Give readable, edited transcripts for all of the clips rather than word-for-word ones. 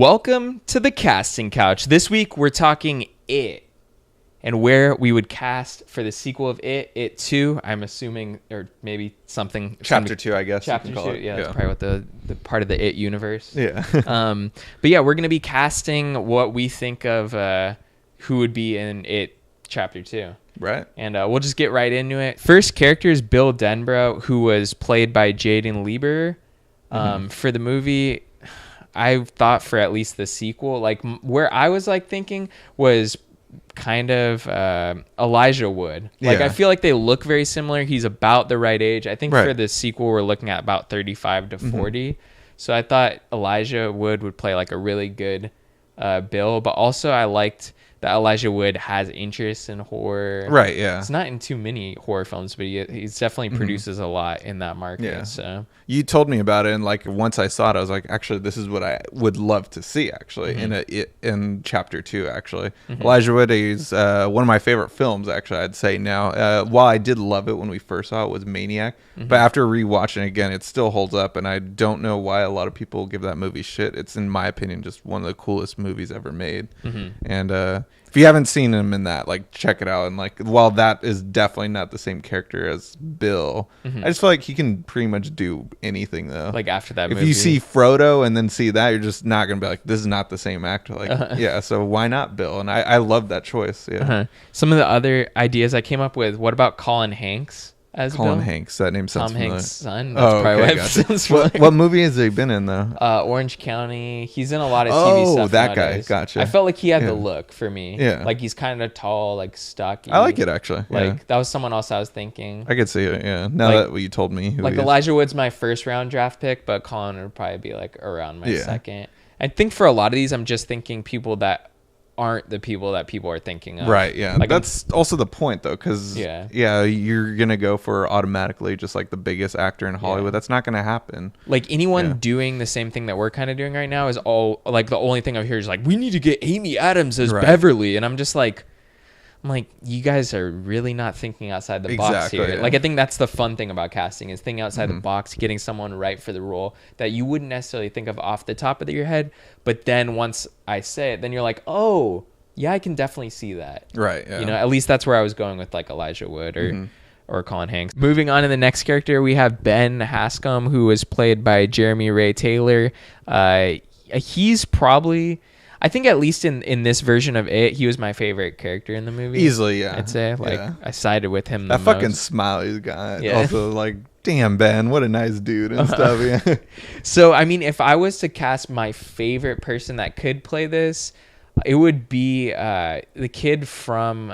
Welcome to the casting couch. This week we're talking It and where we would cast for the sequel of It 2. I'm assuming, or maybe something. Chapter 2, I guess. Chapter 2, yeah, that's probably what the part of the It universe. Yeah. But yeah, we're going to be casting what we think of who would be in It Chapter 2. Right. And we'll just get right into it. First character is Bill Denbrough, who was played by Jaden Lieber. For the movie, I thought for at least the sequel, like where I was like thinking was kind of Elijah Wood. Like I feel like they look very similar. He's about the right age. I think for the sequel we're looking at about 35 to 40. So I thought Elijah Wood would play like a really good Bill, but also I liked that Elijah Wood has interest in horror. Right, yeah. It's not in too many horror films, but he definitely produces a lot in that market. Yeah. So you told me about it, and like once I saw it, I was like, actually, this is what I would love to see. Actually, in Chapter 2, actually, Elijah Wood is one of my favorite films. Actually, I'd say now. While I did love it when we first saw it, was Maniac, but after rewatching it again, it still holds up, and I don't know why a lot of people give that movie shit. It's, in my opinion, just one of the coolest movies ever made. And if you haven't seen him in that, like, check it out. And like, while that is definitely not the same character as Bill, I just feel like he can pretty much do anything though. Like after that if movie, you see Frodo and then see that, you're just not gonna be like, this is not the same actor. Like, yeah, so why not Bill? And I love that choice. Yeah. Some of the other ideas I came up with. What about Colin Hanks as Colin Bill? Hanks. That name sounds Tom familiar. Hanks' son. That's probably why it sounds familiar. What movie has he been in though? Orange County. He's in a lot of TV stuff. That nowadays. guy. Gotcha. I felt like he had the look for me. Yeah. Like he's kind of tall, like stocky. I like it actually. Like that was someone else I was thinking. I could see it. Yeah. Now that you told me, who like he is. Elijah Wood's my first round draft pick, but Colin would probably be like around my second. I think for a lot of these, I'm just thinking people that aren't the people that people are thinking of. Right, yeah. Like, that's also the point though, because you're gonna go for automatically just like the biggest actor in Hollywood. That's not gonna happen. Like anyone doing the same thing that we're kind of doing right now is all like, the only thing I hear is like, we need to get Amy Adams as Beverly, and I'm like, you guys are really not thinking outside the box here. Yeah. Like, I think that's the fun thing about casting, is thinking outside the box, getting someone right for the role that you wouldn't necessarily think of off the top of your head. But then once I say it, then you're like, oh, yeah, I can definitely see that. Right. Yeah. You know, at least that's where I was going with like Elijah Wood or Colin Hanks. Moving on to the next character, we have Ben Haskam, who is played by Jeremy Ray Taylor. He's probably, I think at least in this version of It, he was my favorite character in the movie. Easily, yeah. I'd say. Like, I sided with him the most. That fucking smile he's got. Yeah. Also, like, damn, Ben, what a nice dude and stuff. Yeah. So, I mean, if I was to cast my favorite person that could play this, it would be the kid from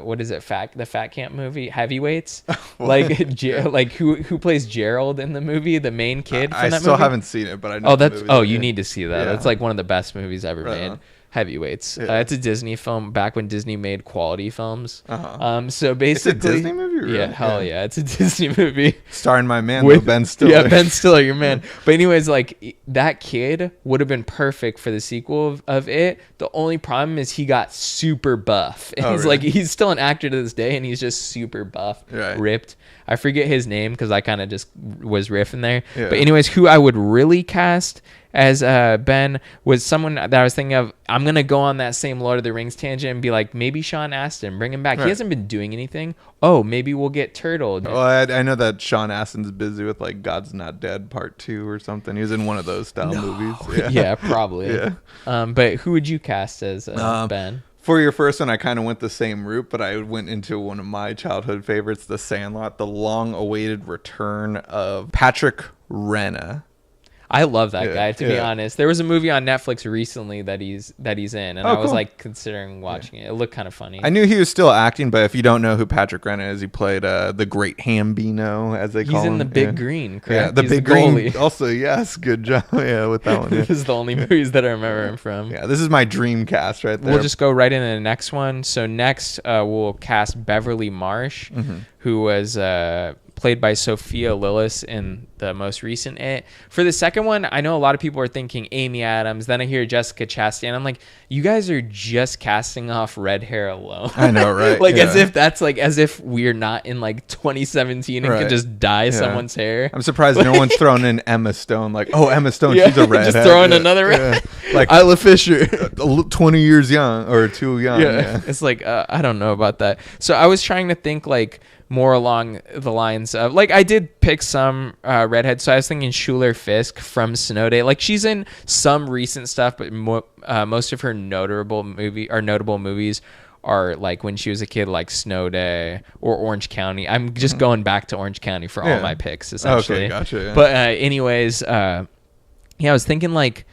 what is it? The Fat Camp movie, Heavyweights. Like who plays Gerald in the movie, the main kid from that movie. I still haven't seen it, but I know. You need to see that. That's like one of the best movies ever made. Heavyweights. It's a Disney film back when Disney made quality films. So basically, it's a Disney movie. Really? Yeah, hell yeah, it's a Disney movie starring my man Ben Stiller. Yeah, Ben Stiller, your man. But anyways, like, that kid would have been perfect for the sequel of It. The only problem is he got super buff, and he's still an actor to this day, and he's just super buff, ripped. I forget his name because I kind of just was riffing there. Yeah. But anyways, who I would really cast as Ben was someone that I was thinking of. I'm going to go on that same Lord of the Rings tangent and be like, maybe Sean Astin, bring him back. He hasn't been doing anything. Oh, maybe we'll get Turtle. Well, I know that Sean Astin's busy with like God's Not Dead Part 2 or something. He was in one of those style movies. Yeah, probably. Yeah. But who would you cast as Ben? For your first one, I kind of went the same route, but I went into one of my childhood favorites, The Sandlot, the long-awaited return of PatrickRea. I love that guy, to be honest. There was a movie on Netflix recently that he's in, and I was like considering watching it. It looked kind of funny. I knew he was still acting, but if you don't know who PatrickRea is, he played the Great Hambino, as they call him. He's in The Big Green, correct? Yeah, The Big Green. Also, yes, good job. Yeah, with that one. Yeah. This is the only movies that I remember him from. Yeah, this is my dream cast right there. We'll just go right into the next one. So next, we'll cast Beverly Marsh, who was played by Sophia Lillis in the most recent It. For the second one, I know a lot of people are thinking Amy Adams. Then I hear Jessica Chastain. I'm like, you guys are just casting off red hair alone. I know, right? Like, as if that's like, as if we're not in like 2017 and could just dye someone's hair. I'm surprised no one's thrown in Emma Stone. Like, oh, Emma Stone, she's a redhead. Just throwing another red. Like Isla Fisher. 20 years young or too young. Yeah. It's like, I don't know about that. So I was trying to think like more along the lines of, like, I did pick some redheads. So I was thinking Schuler Fisk from Snow Day. Like, she's in some recent stuff, but most of her notable movies are like when she was a kid, like Snow Day or Orange County. I'm just going back to Orange County for all my picks, essentially. Okay, gotcha. Yeah. But anyways, I was thinking like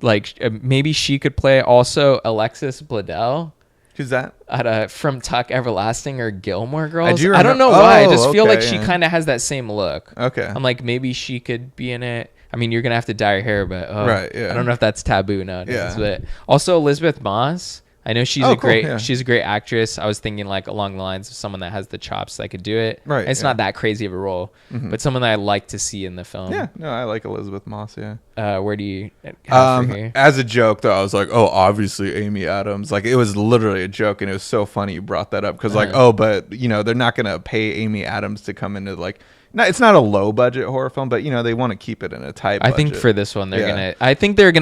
maybe she could play also Alexis Bledel. Who's that? From Tuck Everlasting or Gilmore Girls. I don't know why. I just feel okay, like she kind of has that same look. Okay. I'm like, maybe she could be in it. I mean, you're going to have to dye her hair, but right, yeah. I don't know if that's taboo nowadays. Yeah. But also Elizabeth Moss. I know she's cool, she's a great actress. I was thinking like along the lines of someone that has the chops that could do it. Right. And it's not that crazy of a role, but someone that I like to see in the film. Yeah. No, I like Elizabeth Moss. Yeah. Where do you have for her? As a joke though, I was like, oh, obviously Amy Adams. Like, it was literally a joke, and it was so funny you brought that up because like, oh, but you know, they're not gonna pay Amy Adams to come into like. No, it's not a low budget horror film, but you know they want to keep it in a tight budget. I think for this one they're gonna.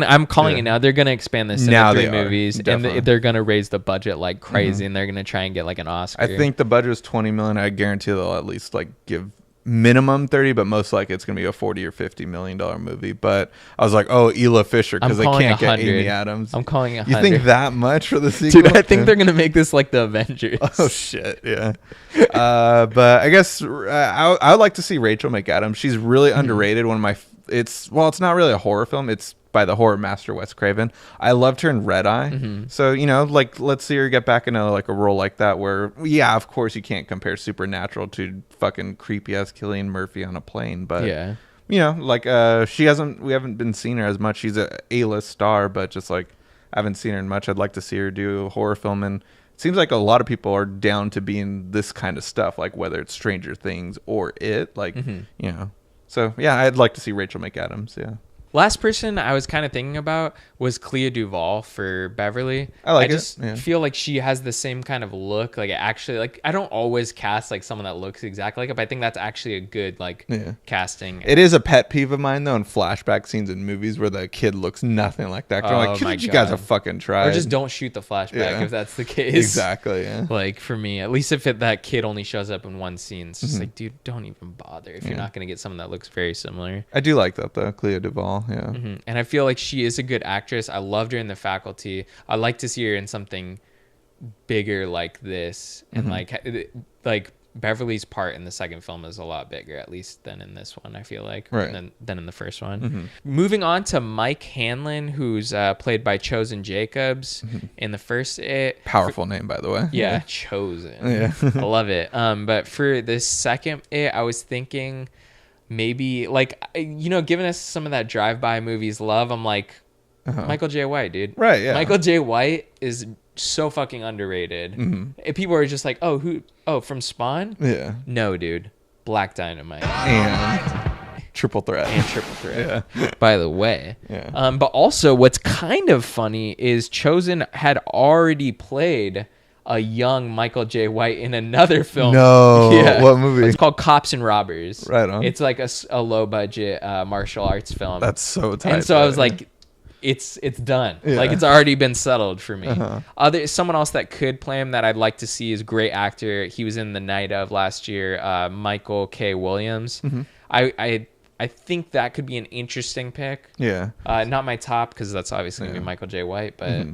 I'm calling it now. They're gonna expand this into 3 movies, and they're gonna raise the budget like crazy, and they're gonna try and get like an Oscar. I think the budget is $20 million. I guarantee they'll at least like give minimum 30, but most likely it's gonna be a $40 or $50 million movie. But I was like, oh, Isla Fisher, because they can't get Amy Adams. I'm calling it. You think that much for the sequel? Dude, I think they're gonna make this like the Avengers. Oh shit, yeah. But I guess I would like to see Rachel McAdams. She's really underrated. One of my it's not really a horror film. It's by the horror master Wes Craven. I loved her in Red Eye. So, you know, like, let's see her get back into like a role like that where, yeah, of course you can't compare Supernatural to fucking creepy ass Cillian Murphy on a plane, but yeah, you know, like we haven't been seeing her as much. She's a A-list star, but just like I haven't seen her in much. I'd like to see her do a horror film, and it seems like a lot of people are down to be in this kind of stuff, like whether it's Stranger Things or It, like, you know. So yeah, I'd like to see Rachel McAdams. Yeah. Last person I was kind of thinking about was Cleo Duvall for Beverly. I just feel like she has the same kind of look. Like, actually, like, I don't always cast like someone that looks exactly like it, but I think that's actually a good like casting. It is a pet peeve of mine though in flashback scenes in movies where the kid looks nothing like that. I'm like, you guys have fucking tried. Or just don't shoot the flashback if that's the case. Exactly. Yeah. Like, for me, at least if that kid only shows up in one scene, it's just like, dude, don't even bother if you're not gonna get someone that looks very similar. I do like that though, Cleo Duvall. Yeah. And I feel like she is a good actress. I loved her in The Faculty. I like to see her in something bigger like this, and like Beverly's part in the second film is a lot bigger, at least than in this one, I feel like, than in the first one. Moving on to Mike Hanlon, who's played by Chosen Jacobs in the first It. Powerful name, by the way. Yeah, Chosen. I love it. But for the second It, I was thinking maybe, like, you know, giving us some of that drive-by movies love, I'm like, Michael J. White, dude. Right, yeah. Michael J. White is so fucking underrated. And people are just like, oh, from Spawn? Yeah. No, dude. Black Dynamite. And Triple Threat. Yeah. By the way. Yeah. But also, what's kind of funny is Chosen had already played a young Michael J. White in another film. No. Yeah. What movie? It's called Cops and Robbers. Right on. It's like a low budget martial arts film. That's so tight. And so I was like, it's done. Yeah. Like, it's already been settled for me. Someone else that could play him that I'd like to see is a great actor. He was in The Night Of last year, Michael K. Williams. I think that could be an interesting pick. Yeah. Not my top, because that's obviously going to be Michael J. White, but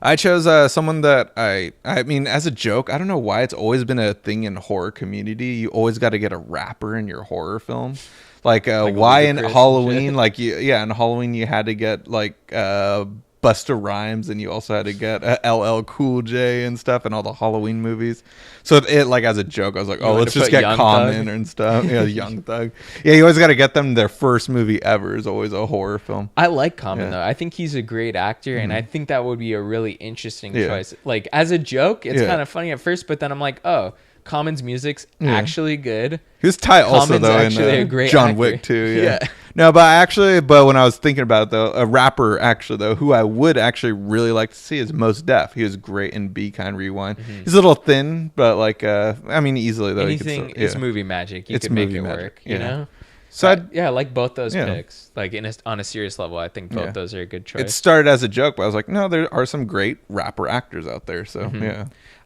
I chose someone that I mean, as a joke, I don't know why it's always been a thing in horror community. You always got to get a rapper in your horror film. Like why in Halloween, like in Halloween you had to get like Busta Rhymes, and you also had to get LL Cool J and stuff, and all the Halloween movies. So it, like, as a joke, I was like, oh, let's just get Common and stuff. Yeah, Young Thug. Yeah, you always got to get them. Their first movie ever is always a horror film. I like Common though. I think he's a great actor, and I think that would be a really interesting choice. Like, as a joke, it's kind of funny at first, but then I'm like, oh, Common's music's actually good. He was tight also, Common's though, actually a in great John actor. Wick, too. Yeah. No, but when I was thinking about it, though, a rapper, actually, though, who I would actually really like to see is Mos Def. He was great in Be Kind Rewind. He's a little thin, but, like, I mean, easily, though. Anything is movie magic. You could make it work, you know? So I like both those picks. Like on a serious level, I think both those are a good choice. It started as a joke, but I was like, no, there are some great rapper actors out there. So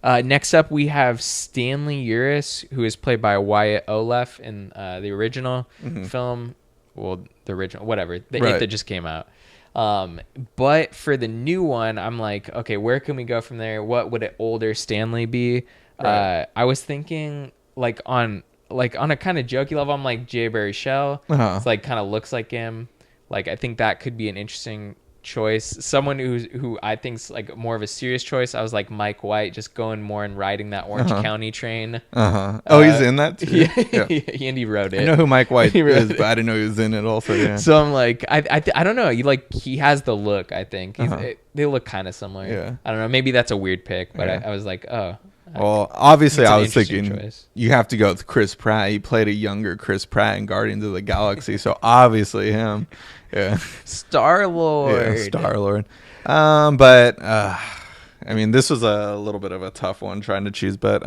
next up, we have Stanley Uris, who is played by Wyatt Oleff in the original film. Well, the original, whatever, the 8th that just came out. But for the new one, I'm like, okay, where can we go from there? What would an older Stanley be? I was thinking on a kind of jokey level, I'm like Jay Baruchel. It's like kind of looks like him. Like, I think that could be an interesting choice. Someone who I think's like more of a serious choice. I was like Mike White, just going more and riding that Orange County train. Oh, he's in that too? Yeah. Andy wrote it. I know who Mike White is, but I didn't know he was in it also. Yeah. So I'm like, I don't know. He has the look. I think they look kind of similar. Yeah. I don't know. Maybe that's a weird pick, but I was like, oh. Well, obviously, I was thinking choice. You have to go with Chris Pratt. He played a younger Chris Pratt in Guardians of the Galaxy, so obviously him. Yeah, Star-Lord. Yeah, Star-Lord. But I mean, this was a little bit of a tough one trying to choose, but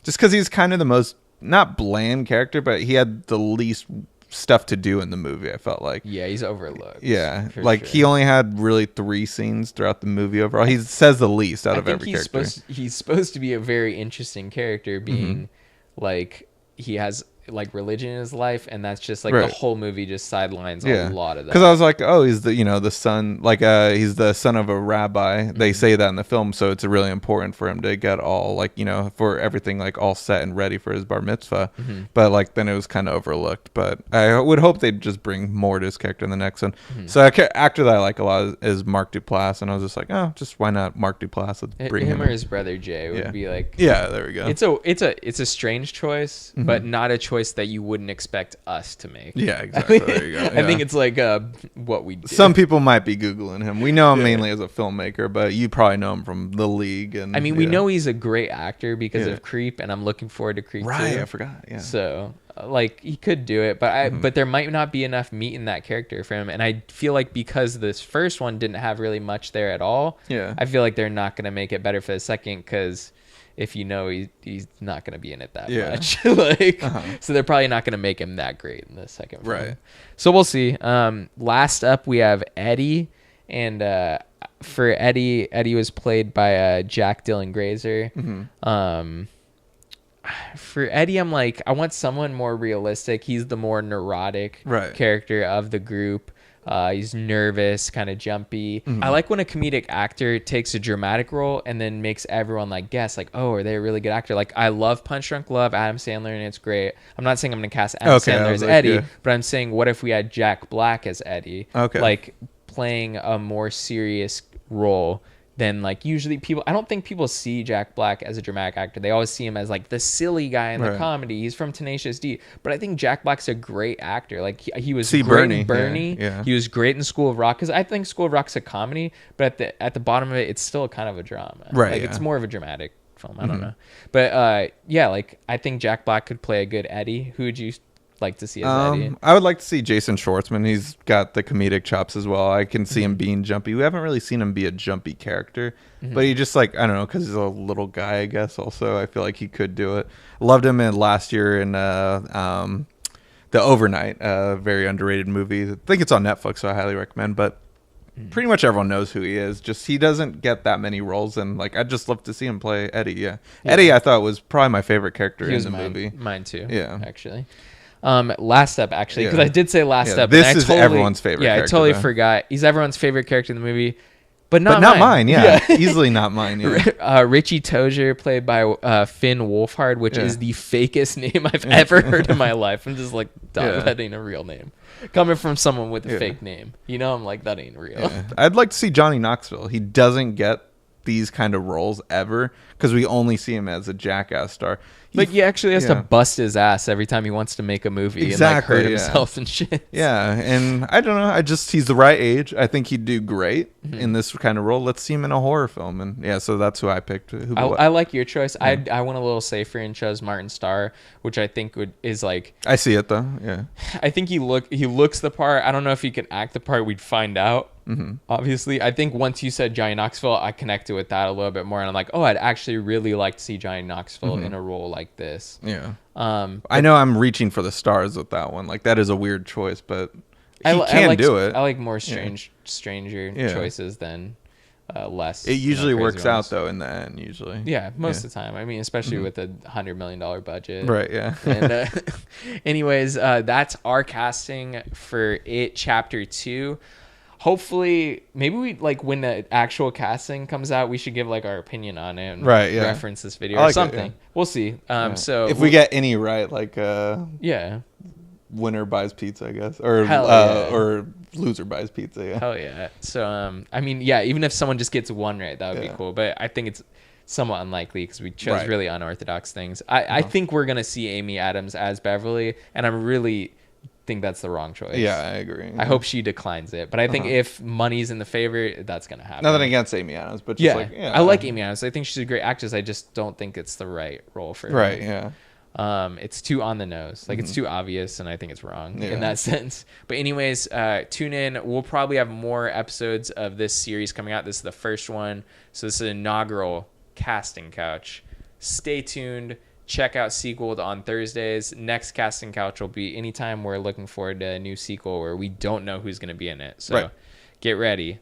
just because he's kind of the most not bland character, but he had the least stuff to do in the movie, I felt like. Yeah, he's overlooked. Yeah, like he only had really 3 scenes throughout the movie overall. He says the least out of every character. He's supposed to be a very interesting character, being like he has like religion in his life, and that's just like the whole movie just sidelines a lot of that. Because I was like, oh, he's the son, like he's the son of a rabbi. They say that in the film, so it's really important for him to get all like for everything like all set and ready for his bar mitzvah. But like then it was kind of overlooked. But I would hope they'd just bring more to his character in the next one. So actor that I like a lot is Mark Duplass, and I was just like, oh, just why not Mark Duplass? Let's bring him or his brother Jay would be like, there we go. It's a strange choice, but not a choice that you wouldn't expect us to make. Yeah, exactly. There you go. I think it's like what we do. Some people might be Googling him. We know him mainly as a filmmaker, but you probably know him from The League. And I mean, we know he's a great actor because of Creep, and I'm looking forward to Creep too. I forgot. Yeah. So like he could do it, but but there might not be enough meat in that character for him, and I feel like because this first one didn't have really much there at all. Yeah. I feel like they're not going to make it better for the second because if he's not going to be in it that much. So they're probably not going to make him that great in the second film. Right. So we'll see. Last up, we have Eddie. And for Eddie was played by Jack Dylan Grazer. For Eddie, I'm like, I want someone more realistic. He's the more neurotic character of the group. He's nervous, kind of jumpy. I like when a comedic actor takes a dramatic role and then makes everyone like guess, like, oh, are they a really good actor? Like, I love Punch Drunk Love, Adam Sandler, and it's great. I'm not saying I'm gonna cast Adam Sandler as Eddie, but I'm saying, what if we had Jack Black as Eddie? Like playing a more serious role than like usually people. I don't think people see Jack Black as a dramatic actor. They always see him as like the silly guy in the comedy. He's from Tenacious D. But I think Jack Black's a great actor. Like he was great in Bernie. Yeah. He was great in School of Rock, because I think School of Rock's a comedy, but at the bottom of it, it's still kind of a drama. Like it's more of a dramatic film. I don't know. But like I think Jack Black could play a good Eddie. Who would you like to see as Eddie? I would like to see Jason Schwartzman. He's got the comedic chops as well. I can see him being jumpy. We haven't really seen him be a jumpy character, but he just like, I don't know, because he's a little guy, I guess. Also, I feel like he could do it. Loved him in last year in The Overnight, a very underrated movie. I think it's on Netflix, so I highly recommend. But pretty much everyone knows who he is. Just he doesn't get that many roles, and like I'd just love to see him play Eddie. Yeah. Eddie, I thought was probably my favorite character in the movie. Mine too. Yeah, actually. Last up, actually, because I did say last up. This is everyone's favorite character. I totally forgot. He's everyone's favorite character in the movie, but not mine. Yeah. Easily not mine. Yeah. Richie Tozier, played by Finn Wolfhard, which is the fakest name I've ever heard in my life. I'm just like, that ain't a real name. Coming from someone with a fake name, I'm like, that ain't real. I'd like to see Johnny Knoxville. He doesn't get these kind of roles ever, because we only see him as a Jackass star. But he actually has to bust his ass every time he wants to make a movie and like hurt himself and shit. Yeah, and I don't know. He's the right age. I think he'd do great in this kind of role. Let's see him in a horror film, and so that's who I picked. I like your choice. I went a little safer and chose Martin Starr, which I think is like. I see it though. Yeah, I think he looks the part. I don't know if he can act the part. We'd find out. Obviously, I think once you said Johnny Knoxville, I connected with that a little bit more, and I'm like, oh, I'd actually really like to see Johnny Knoxville in a role like this. Yeah. I know I'm reaching for the stars with that one. Like, that is a weird choice, but he can do it. I like more stranger choices than less. It usually works out though in the end. Usually. Yeah, most of the time. I mean, especially with a $100 million budget. Right. Yeah. And anyways, that's our casting for It Chapter 2. Hopefully, maybe we like when the actual casting comes out, we should give like our opinion on it and reference this video or something. We'll see. So if we get any right, like winner buys pizza, I guess, or loser buys pizza. Yeah. Hell yeah. So I mean, even if someone just gets one right, that would be cool. But I think it's somewhat unlikely because we chose really unorthodox things. I think we're gonna see Amy Adams as Beverly, and I'm really think that's the wrong choice. Yeah, I agree. I hope she declines it, but I think if money's in the favor, that's gonna happen. Nothing against Amy Adams, but just I like Amy Adams. I think she's a great actress. I just don't think it's the right role for her. Right. Yeah. It's too on the nose. Like it's too obvious, and I think it's wrong in that sense. But anyways, tune in. We'll probably have more episodes of this series coming out. This is the first one, so this is an inaugural casting couch. Stay tuned. Check out Sequeled on Thursdays. Next casting couch will be anytime we're looking forward to a new sequel where we don't know who's going to be in it. So get ready.